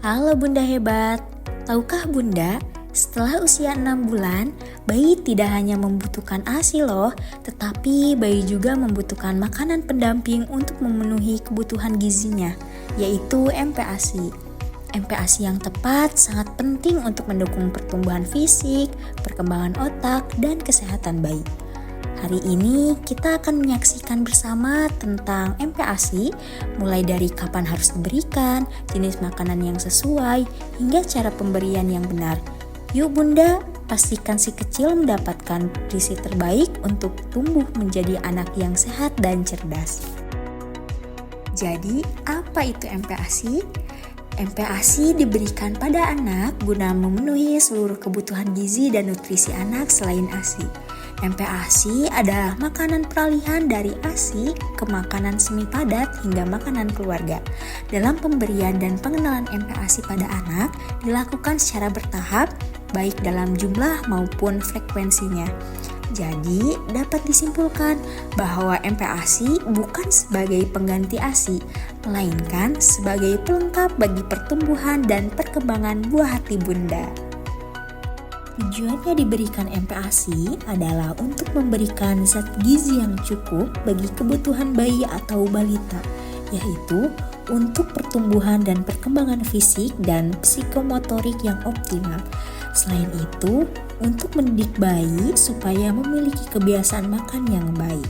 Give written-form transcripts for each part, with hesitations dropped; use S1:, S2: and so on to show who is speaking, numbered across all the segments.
S1: Halo Bunda hebat, tahukah Bunda, setelah usia 6 bulan, bayi tidak hanya membutuhkan ASI loh, tetapi bayi juga membutuhkan makanan pendamping untuk memenuhi kebutuhan gizinya, yaitu MPASI. MPASI yang tepat sangat penting untuk mendukung pertumbuhan fisik, perkembangan otak, dan kesehatan bayi. Hari ini kita akan menyaksikan bersama tentang MPASI, mulai dari kapan harus diberikan, jenis makanan yang sesuai, hingga cara pemberian yang benar. Yuk Bunda, pastikan si kecil mendapatkan nutrisi terbaik untuk tumbuh menjadi anak yang sehat dan cerdas. Jadi, apa itu MPASI? MPASI diberikan pada anak guna memenuhi seluruh kebutuhan gizi dan nutrisi anak selain ASI. MPASI adalah makanan peralihan dari ASI ke makanan semi padat hingga makanan keluarga. Dalam pemberian dan pengenalan MPASI pada anak dilakukan secara bertahap, baik dalam jumlah maupun frekuensinya. Jadi, dapat disimpulkan bahwa MPASI bukan sebagai pengganti ASI, melainkan sebagai pelengkap bagi pertumbuhan dan perkembangan buah hati Bunda. Tujuannya diberikan MPASI adalah untuk memberikan zat gizi yang cukup bagi kebutuhan bayi atau balita, yaitu untuk pertumbuhan dan perkembangan fisik dan psikomotorik yang optimal. Selain itu, untuk mendidik bayi supaya memiliki kebiasaan makan yang baik.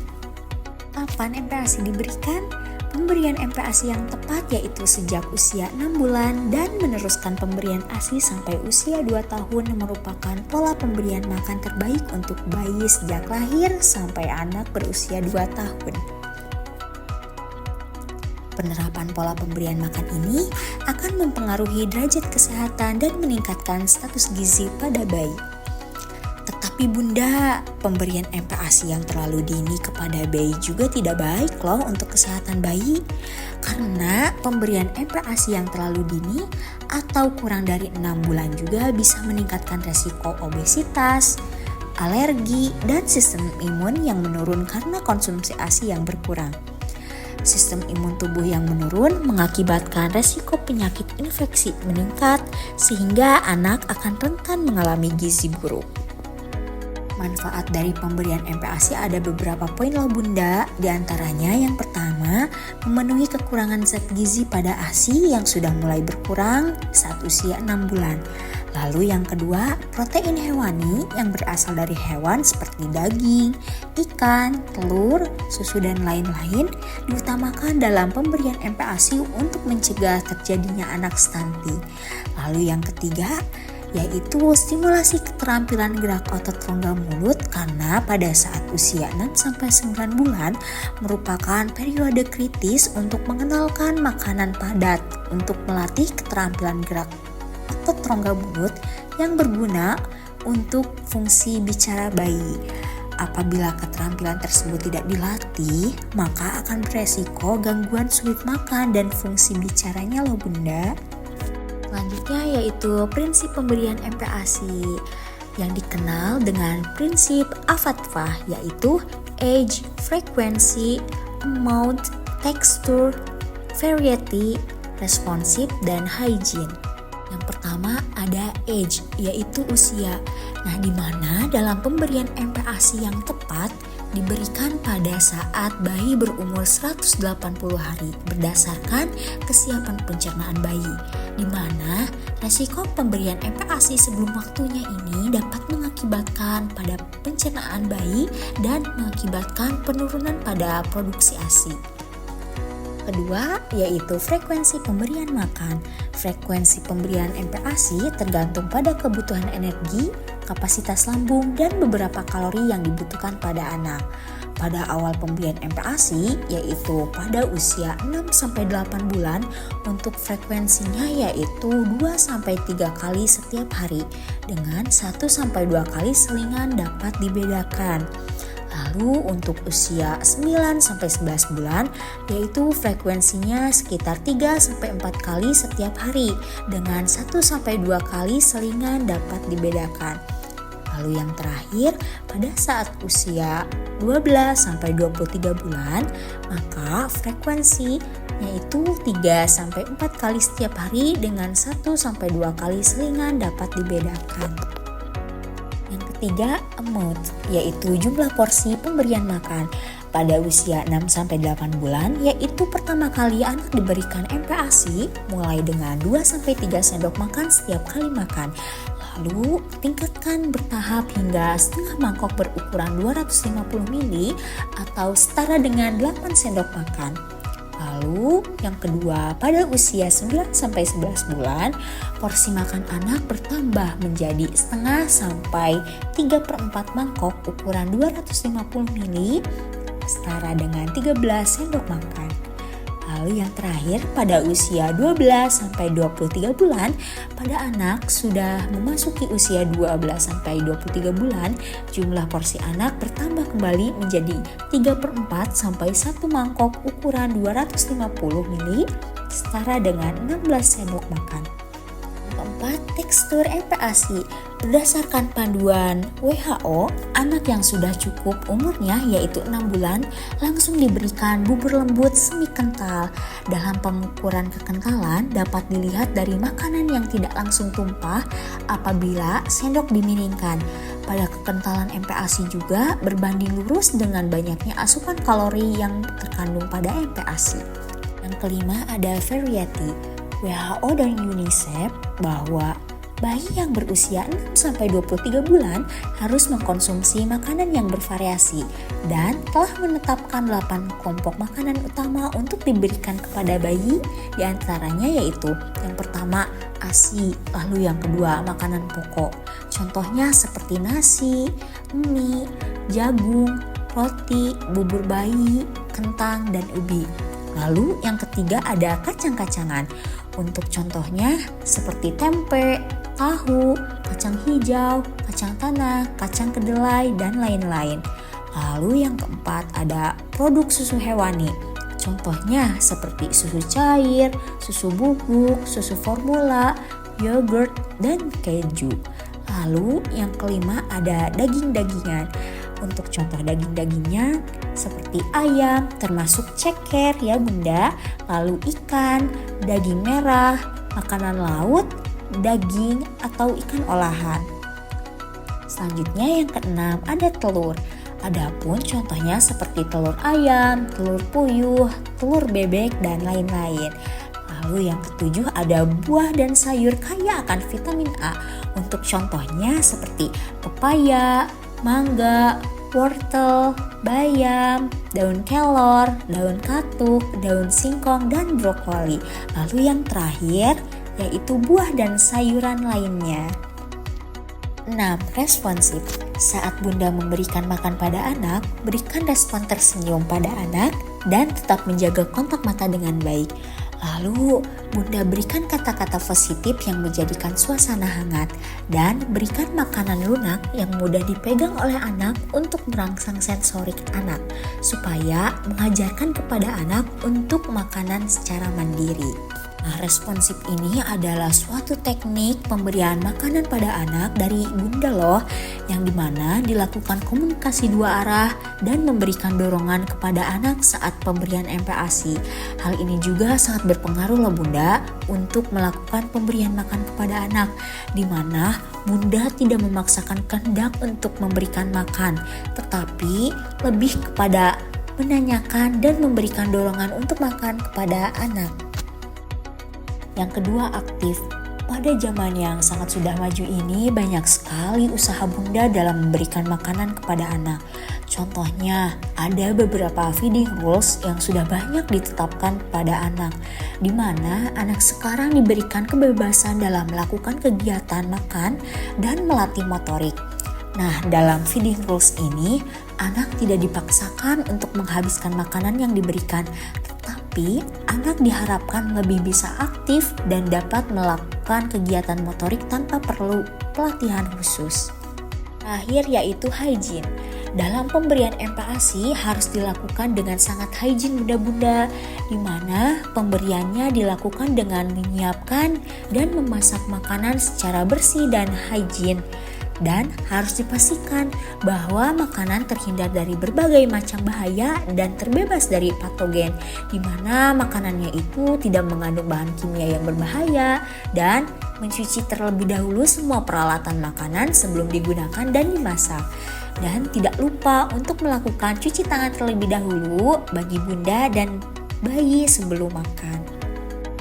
S1: Kapan MPASI diberikan? Pemberian MPASI yang tepat yaitu sejak usia 6 bulan dan meneruskan pemberian ASI sampai usia 2 tahun merupakan pola pemberian makan terbaik untuk bayi sejak lahir sampai anak berusia 2 tahun. Penerapan pola pemberian makan ini akan mempengaruhi derajat kesehatan dan meningkatkan status gizi pada bayi. Tetapi Bunda, pemberian MPASI yang terlalu dini kepada bayi juga tidak baik loh untuk kesehatan bayi. Karena pemberian MPASI yang terlalu dini atau kurang dari 6 bulan juga bisa meningkatkan resiko obesitas, alergi, dan sistem imun yang menurun karena konsumsi ASI yang berkurang. Sistem imun tubuh yang menurun mengakibatkan resiko penyakit infeksi meningkat sehingga anak akan rentan mengalami gizi buruk. Manfaat dari pemberian MPASI ada beberapa poin loh Bunda. Di antaranya yang pertama, memenuhi kekurangan zat gizi pada ASI yang sudah mulai berkurang saat usia 6 bulan. Lalu yang kedua, protein hewani yang berasal dari hewan seperti daging, ikan, telur, susu dan lain-lain diutamakan dalam pemberian MPASI untuk mencegah terjadinya anak stunting. Lalu yang ketiga, yaitu stimulasi keterampilan gerak otot rongga mulut karena pada saat usia 6-9 bulan merupakan periode kritis untuk mengenalkan makanan padat untuk melatih keterampilan gerak otot rongga mulut yang berguna untuk fungsi bicara bayi. Apabila keterampilan tersebut tidak dilatih, maka akan beresiko gangguan sulit makan dan fungsi bicaranya loh Bunda. Selanjutnya yaitu prinsip pemberian MPASI yang dikenal dengan prinsip AFATFA, yaitu age, frequency, amount, texture, variety, responsive, dan hygiene. Yang pertama ada age, yaitu usia. Nah, di mana dalam pemberian MPASI yang tepat diberikan pada saat bayi berumur 180 hari berdasarkan kesiapan pencernaan bayi, di mana resiko pemberian MPASI sebelum waktunya ini dapat mengakibatkan pada pencernaan bayi dan mengakibatkan penurunan pada produksi ASI. Kedua, yaitu frekuensi pemberian makan. Frekuensi pemberian MPASI tergantung pada kebutuhan energi, kapasitas lambung, dan beberapa kalori yang dibutuhkan pada anak. Pada awal pemberian MPASI, yaitu pada usia 6-8 bulan, untuk frekuensinya yaitu 2-3 kali setiap hari, dengan 1-2 kali selingan dapat dibedakan. Lalu untuk usia 9-11 bulan, yaitu frekuensinya sekitar 3-4 kali setiap hari, dengan 1-2 kali selingan dapat dibedakan. Lalu yang terakhir, pada saat usia 12-23 bulan, maka frekuensi yaitu 3-4 kali setiap hari dengan 1-2 kali selingan dapat dibedakan. Yang ketiga, amount, yaitu jumlah porsi pemberian makan. Pada usia 6-8 bulan, yaitu pertama kali anak diberikan MPASI mulai dengan 2-3 sendok makan setiap kali makan. Lalu tingkatkan bertahap hingga setengah mangkok berukuran 250 ml atau setara dengan 8 sendok makan. Lalu yang kedua, pada usia 9-11 bulan, porsi makan anak bertambah menjadi setengah sampai 3/4 mangkok ukuran 250 ml setara dengan 13 sendok makan. Lalu yang terakhir, pada usia 12-23 bulan, pada anak sudah memasuki usia 12-23 bulan, jumlah porsi anak bertambah kembali menjadi 3/4 sampai 1 mangkok ukuran 250 ml setara dengan 16 sendok makan. Keempat, tekstur MPASI. Berdasarkan panduan WHO, anak yang sudah cukup umurnya yaitu 6 bulan langsung diberikan bubur lembut semi kental. Dalam pengukuran kekentalan dapat dilihat dari makanan yang tidak langsung tumpah apabila sendok dimiringkan. Pada kekentalan MPASI juga berbanding lurus dengan banyaknya asupan kalori yang terkandung pada MPASI. Yang kelima ada variety. WHO dan UNICEF bahwa bayi yang berusia 6-23 bulan harus mengkonsumsi makanan yang bervariasi dan telah menetapkan 8 kelompok makanan utama untuk diberikan kepada bayi, diantaranya yaitu yang pertama ASI, lalu yang kedua makanan pokok. Contohnya seperti nasi, mie, jagung, roti, bubur bayi, kentang, dan ubi. Lalu yang ketiga ada kacang-kacangan. Untuk contohnya seperti tempe, tahu, kacang hijau, kacang tanah, kacang kedelai, dan lain-lain. Lalu yang keempat ada produk susu hewani. Contohnya seperti susu cair, susu bubuk, susu formula, yogurt, dan keju. Lalu yang kelima ada daging-dagingan. Untuk contoh daging-dagingnya seperti ayam, termasuk ceker ya bunda, lalu ikan, daging merah, makanan laut, daging atau ikan olahan. Selanjutnya yang keenam ada telur. Adapun contohnya seperti telur ayam, telur puyuh, telur bebek, dan lain-lain. Lalu yang ketujuh ada buah dan sayur kaya akan vitamin A. Untuk contohnya seperti pepaya, mangga, wortel, bayam, daun kelor, daun katuk, daun singkong, dan brokoli. Lalu yang terakhir yaitu buah dan sayuran lainnya. 6. Responsif. Saat bunda memberikan makan pada anak, berikan respon tersenyum pada anak dan tetap menjaga kontak mata dengan baik. Lalu, bunda berikan kata-kata positif yang menjadikan suasana hangat dan berikan makanan lunak yang mudah dipegang oleh anak untuk merangsang sensorik anak supaya mengajarkan kepada anak untuk makanan secara mandiri. Nah, responsif ini adalah suatu teknik pemberian makanan pada anak dari bunda loh, yang dimana dilakukan komunikasi dua arah dan memberikan dorongan kepada anak saat pemberian MPASI. Hal ini juga sangat berpengaruh loh bunda untuk melakukan pemberian makan kepada anak, dimana bunda tidak memaksakan kehendak untuk memberikan makan, tetapi lebih kepada menanyakan dan memberikan dorongan untuk makan kepada anak. Yang kedua, aktif. Pada zaman yang sangat sudah maju ini, banyak sekali usaha bunda dalam memberikan makanan kepada anak. Contohnya, ada beberapa feeding rules yang sudah banyak ditetapkan kepada anak, di mana anak sekarang diberikan kebebasan dalam melakukan kegiatan makan dan melatih motorik. Nah, dalam feeding rules ini, anak tidak dipaksakan untuk menghabiskan makanan yang diberikan, tetapi anak diharapkan lebih bisa aktif dan dapat melakukan kegiatan motorik tanpa perlu pelatihan khusus. Terakhir yaitu hygiene. Dalam pemberian MPASI harus dilakukan dengan sangat hygiene bunda-bunda, di mana pemberiannya dilakukan dengan menyiapkan dan memasak makanan secara bersih dan hygiene. dan harus dipastikan bahwa makanan terhindar dari berbagai macam bahaya dan terbebas dari patogen, di mana makanannya itu tidak mengandung bahan kimia yang berbahaya, dan mencuci terlebih dahulu semua peralatan makanan sebelum digunakan dan dimasak. Dan tidak lupa untuk melakukan cuci tangan terlebih dahulu bagi bunda dan bayi sebelum makan.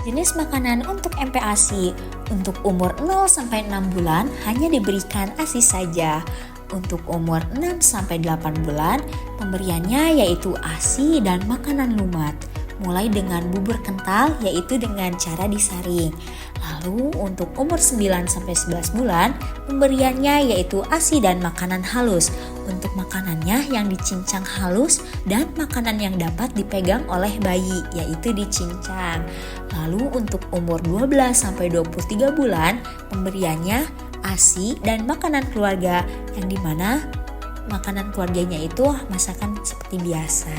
S1: Jenis makanan untuk MPASI untuk umur 0-6 bulan hanya diberikan ASI saja. Untuk umur 6-8 bulan pemberiannya yaitu ASI dan makanan lumat, mulai dengan bubur kental yaitu dengan cara disaring. Lalu untuk umur 9-11 bulan pemberiannya yaitu ASI dan makanan halus. Untuk makanannya yang dicincang halus dan makanan yang dapat dipegang oleh bayi yaitu dicincang. Lalu untuk umur 12-23 bulan pemberiannya ASI dan makanan keluarga, yang dimana makanan keluarganya itu masakan seperti biasa.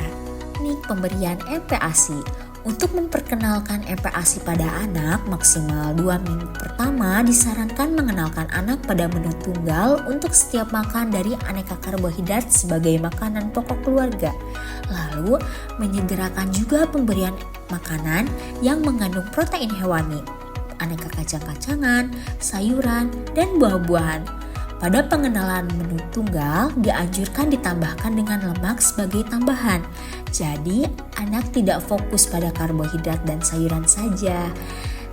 S1: Teknik pemberian MPASI. Untuk memperkenalkan MPASI pada anak, maksimal 2 minggu pertama disarankan mengenalkan anak pada menu tunggal untuk setiap makan dari aneka karbohidrat sebagai makanan pokok keluarga. Lalu menyegerakan juga pemberian makanan yang mengandung protein hewani, aneka kacang-kacangan, sayuran, dan buah-buahan. Pada pengenalan menu tunggal dianjurkan ditambahkan dengan lemak sebagai tambahan. Jadi anak tidak fokus pada karbohidrat dan sayuran saja.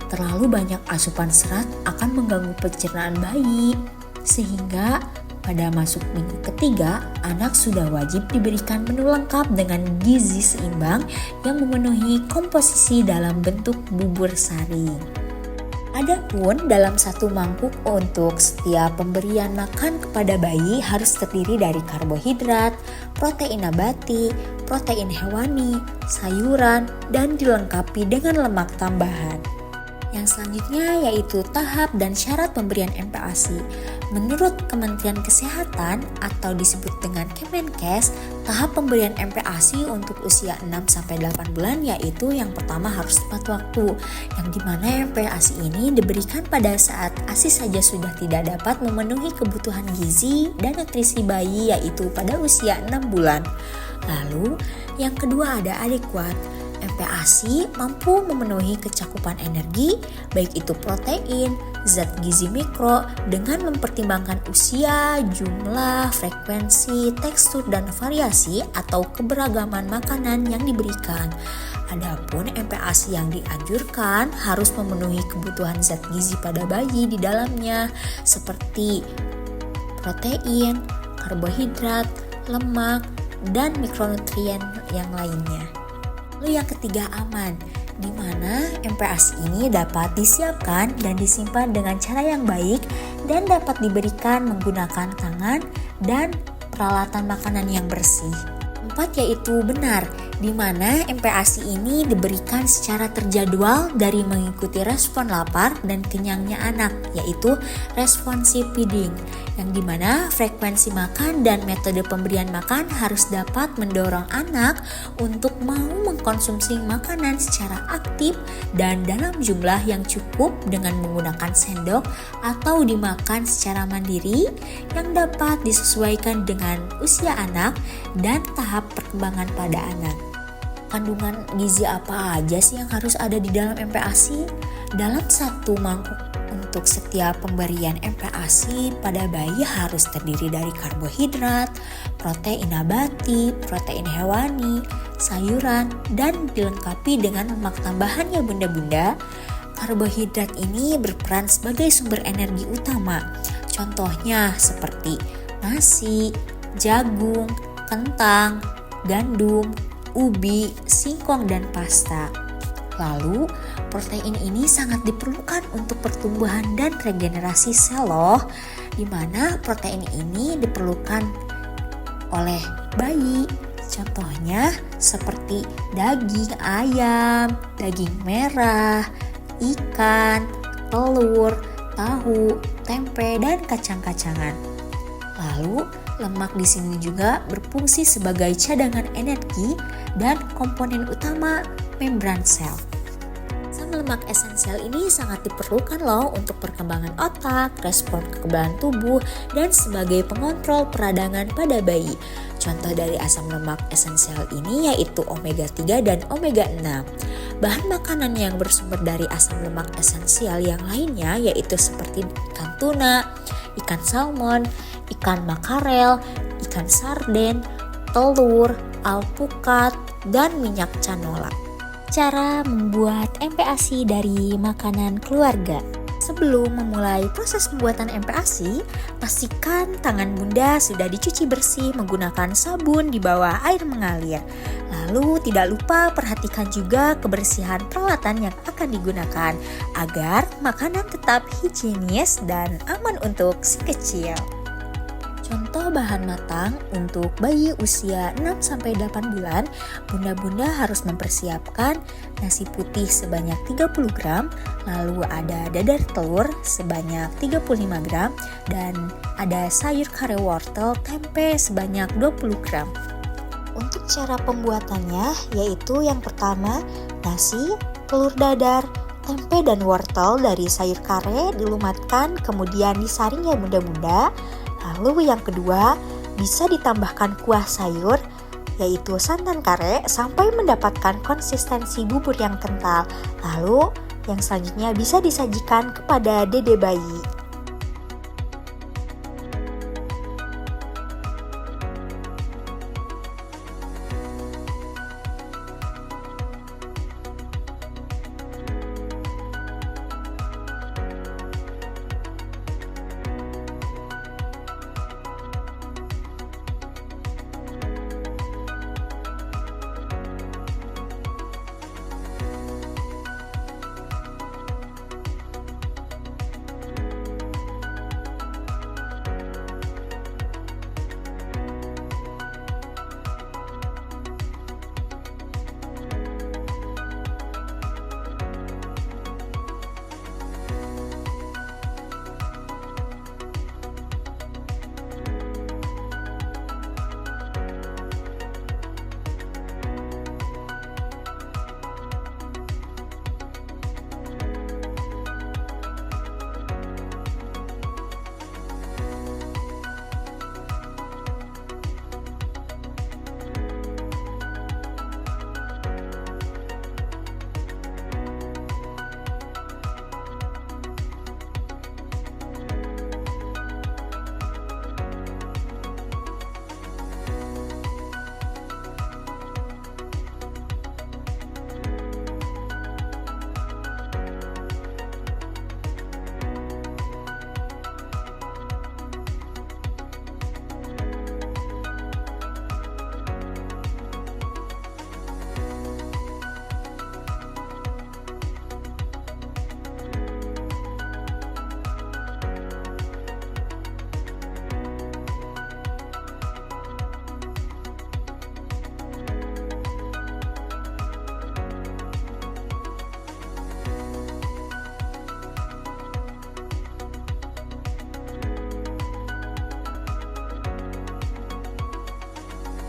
S1: Terlalu banyak asupan serat akan mengganggu pencernaan bayi. Sehingga pada masuk minggu ketiga, anak sudah wajib diberikan menu lengkap dengan gizi seimbang yang memenuhi komposisi dalam bentuk bubur sari. Adapun dalam satu mangkuk untuk setiap pemberian makan kepada bayi harus terdiri dari karbohidrat, protein nabati, protein hewani, sayuran, dan dilengkapi dengan lemak tambahan. Yang selanjutnya yaitu tahap dan syarat pemberian MPASI. Menurut Kementerian Kesehatan atau disebut dengan Kemenkes, tahap pemberian MPASI untuk usia 6-8 bulan yaitu yang pertama harus tepat waktu, yang dimana MPASI ini diberikan pada saat ASI saja sudah tidak dapat memenuhi kebutuhan gizi dan nutrisi bayi yaitu pada usia 6 bulan. Lalu yang kedua ada adekuat. MPASI mampu memenuhi kecakupan energi, baik itu protein, zat gizi mikro, dengan mempertimbangkan usia, jumlah, frekuensi, tekstur, dan variasi atau keberagaman makanan yang diberikan. Adapun MPASI yang dianjurkan harus memenuhi kebutuhan zat gizi pada bayi di dalamnya, seperti protein, karbohidrat, lemak, dan mikronutrien yang lainnya. Lalu yang ketiga aman, di mana MPASI ini dapat disiapkan dan disimpan dengan cara yang baik dan dapat diberikan menggunakan tangan dan peralatan makanan yang bersih. 4 yaitu benar, di mana MPASI ini diberikan secara terjadwal dari mengikuti respon lapar dan kenyangnya anak, yaitu responsive feeding, yang dimana frekuensi makan dan metode pemberian makan harus dapat mendorong anak untuk mau mengkonsumsi makanan secara aktif dan dalam jumlah yang cukup dengan menggunakan sendok atau dimakan secara mandiri yang dapat disesuaikan dengan usia anak dan tahap perkembangan pada anak. Kandungan gizi apa aja sih yang harus ada di dalam MPASI? Dalam satu mangkuk untuk setiap pemberian MPASI pada bayi harus terdiri dari karbohidrat, protein nabati, protein hewani, sayuran, dan dilengkapi dengan lemak tambahan ya bunda-bunda. Karbohidrat ini berperan sebagai sumber energi utama. Contohnya seperti nasi, jagung, kentang, gandum, ubi, singkong, dan pasta. Lalu, protein ini sangat diperlukan untuk pertumbuhan dan regenerasi sel loh, di mana protein ini diperlukan oleh bayi. Contohnya seperti daging ayam, daging merah, ikan, telur, tahu, tempe, dan kacang-kacangan. Lalu, lemak di sini juga berfungsi sebagai cadangan energi dan komponen utama membran sel. Asam lemak esensial ini sangat diperlukan loh untuk perkembangan otak, respon kekebalan tubuh, dan sebagai pengontrol peradangan pada bayi. Contoh dari asam lemak esensial ini yaitu omega 3 dan omega 6. Bahan makanan yang bersumber dari asam lemak esensial yang lainnya yaitu seperti ikan tuna, ikan salmon, ikan makarel, ikan sarden, telur, alpukat, dan minyak canola. Cara membuat MPASI dari makanan keluarga. Sebelum memulai proses pembuatan MPASI, pastikan tangan Bunda sudah dicuci bersih menggunakan sabun di bawah air mengalir. Lalu tidak lupa perhatikan juga kebersihan peralatan yang akan digunakan agar makanan tetap higienis dan aman untuk si kecil. Contoh bahan matang untuk bayi usia 6-8 bulan, bunda-bunda harus mempersiapkan nasi putih sebanyak 30 gram, lalu ada dadar telur sebanyak 35 gram, dan ada sayur kare wortel tempe sebanyak 20 gram. Untuk cara pembuatannya yaitu yang pertama, nasi, telur dadar, tempe dan wortel dari sayur kare dilumatkan kemudian disaring ya bunda-bunda. Lalu yang kedua, bisa ditambahkan kuah sayur yaitu santan kare sampai mendapatkan konsistensi bubur yang kental. Lalu yang selanjutnya bisa disajikan kepada dede bayi.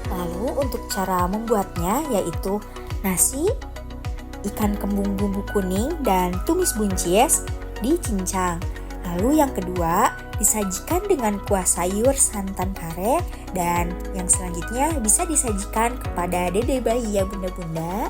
S1: Lalu untuk cara membuatnya yaitu nasi, ikan kembung bumbu kuning, dan tumis buncis dicincang. Lalu yang kedua disajikan dengan kuah sayur santan kare, dan yang selanjutnya bisa disajikan kepada dede bayi ya bunda-bunda.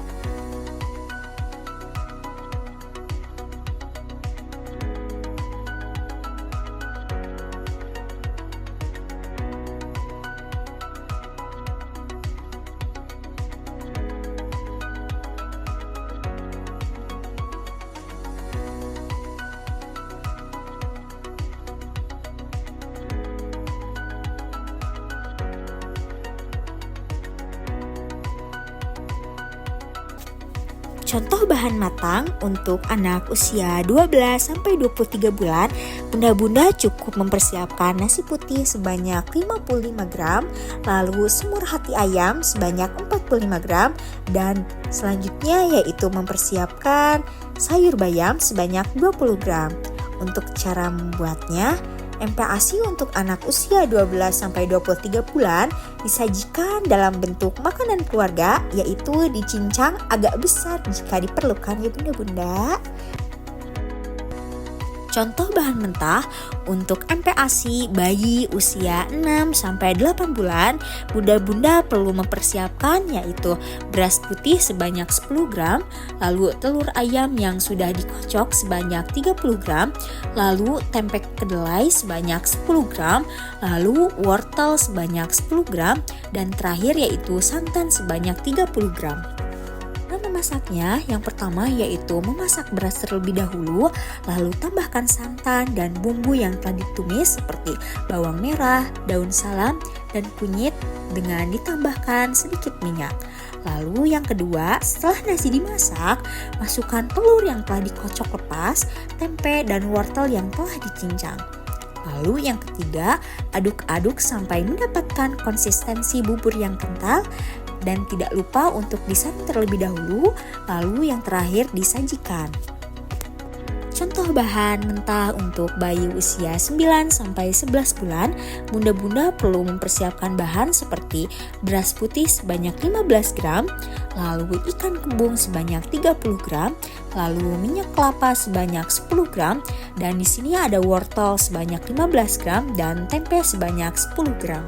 S1: Contoh bahan matang untuk anak usia 12-23 bulan, bunda-bunda cukup mempersiapkan nasi putih sebanyak 55 gram, lalu semur hati ayam sebanyak 45 gram, dan selanjutnya yaitu mempersiapkan sayur bayam sebanyak 20 gram. Untuk cara membuatnya, MPASI untuk anak usia 12-23 bulan disajikan dalam bentuk makanan keluarga, yaitu dicincang agak besar jika diperlukan ya bunda-bunda. Contoh bahan mentah untuk MPASI bayi usia 6-8 bulan, bunda-bunda perlu mempersiapkan yaitu beras putih sebanyak 10 gram, lalu telur ayam yang sudah dikocok sebanyak 30 gram, lalu tempe kedelai sebanyak 10 gram, lalu wortel sebanyak 10 gram, dan terakhir yaitu santan sebanyak 30 gram. Memasaknya, yang pertama yaitu memasak beras terlebih dahulu, lalu tambahkan santan dan bumbu yang telah ditumis seperti bawang merah, daun salam, dan kunyit dengan ditambahkan sedikit minyak. Lalu yang kedua, setelah nasi dimasak, masukkan telur yang telah dikocok lepas, tempe dan wortel yang telah dicincang. Lalu yang ketiga, aduk-aduk sampai mendapatkan konsistensi bubur yang kental. Dan tidak lupa untuk disaring terlebih dahulu, lalu yang terakhir disajikan. Contoh bahan mentah untuk bayi usia 9-11 bulan, bunda-bunda perlu mempersiapkan bahan seperti beras putih sebanyak 15 gram, lalu ikan kembung sebanyak 30 gram, lalu minyak kelapa sebanyak 10 gram, dan di sini ada wortel sebanyak 15 gram dan tempe sebanyak 10 gram.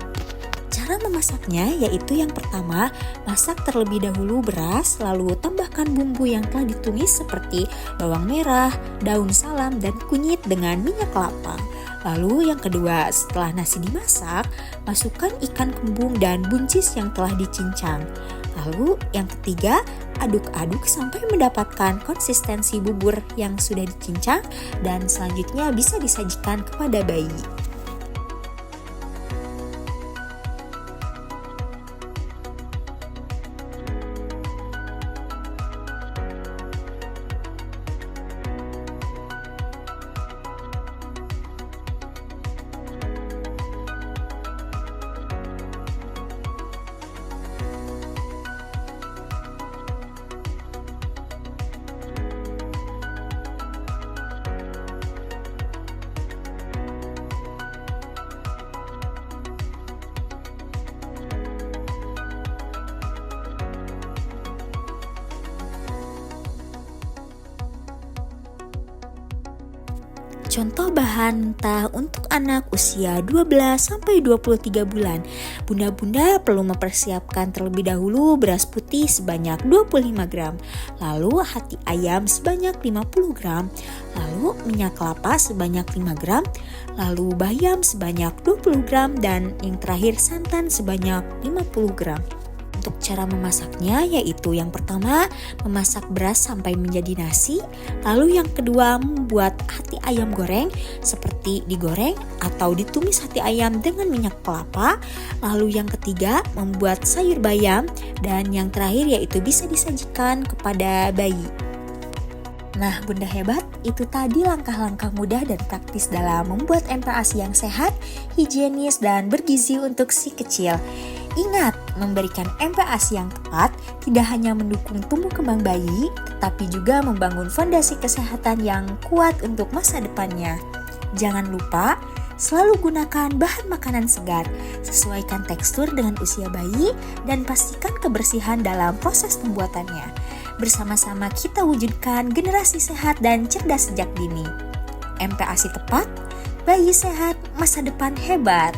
S1: Cara memasaknya yaitu yang pertama, masak terlebih dahulu beras, lalu tambahkan bumbu yang telah ditumis seperti bawang merah, daun salam, dan kunyit dengan minyak kelapa. Lalu yang kedua, setelah nasi dimasak, masukkan ikan kembung dan buncis yang telah dicincang. Lalu yang ketiga, aduk-aduk sampai mendapatkan konsistensi bubur yang sudah dicincang, dan selanjutnya bisa disajikan kepada bayi. Contoh bahan mentah untuk anak usia 12-23 bulan. Bunda-bunda perlu mempersiapkan terlebih dahulu beras putih sebanyak 25 gram, lalu hati ayam sebanyak 50 gram, lalu minyak kelapa sebanyak 5 gram, lalu bayam sebanyak 20 gram, dan yang terakhir santan sebanyak 50 gram. Untuk cara memasaknya yaitu yang pertama memasak beras sampai menjadi nasi, lalu yang kedua membuat hati ayam goreng seperti digoreng atau ditumis hati ayam dengan minyak kelapa, lalu yang ketiga membuat sayur bayam, dan yang terakhir yaitu bisa disajikan kepada bayi. Nah bunda hebat, itu tadi langkah-langkah mudah dan praktis dalam membuat MPASI yang sehat, higienis, dan bergizi untuk si kecil. Ingat, memberikan MPASI yang tepat tidak hanya mendukung tumbuh kembang bayi, tetapi juga membangun fondasi kesehatan yang kuat untuk masa depannya. Jangan lupa, selalu gunakan bahan makanan segar, sesuaikan tekstur dengan usia bayi, dan pastikan kebersihan dalam proses pembuatannya. Bersama-sama kita wujudkan generasi sehat dan cerdas sejak dini. MPASI tepat, bayi sehat, masa depan hebat.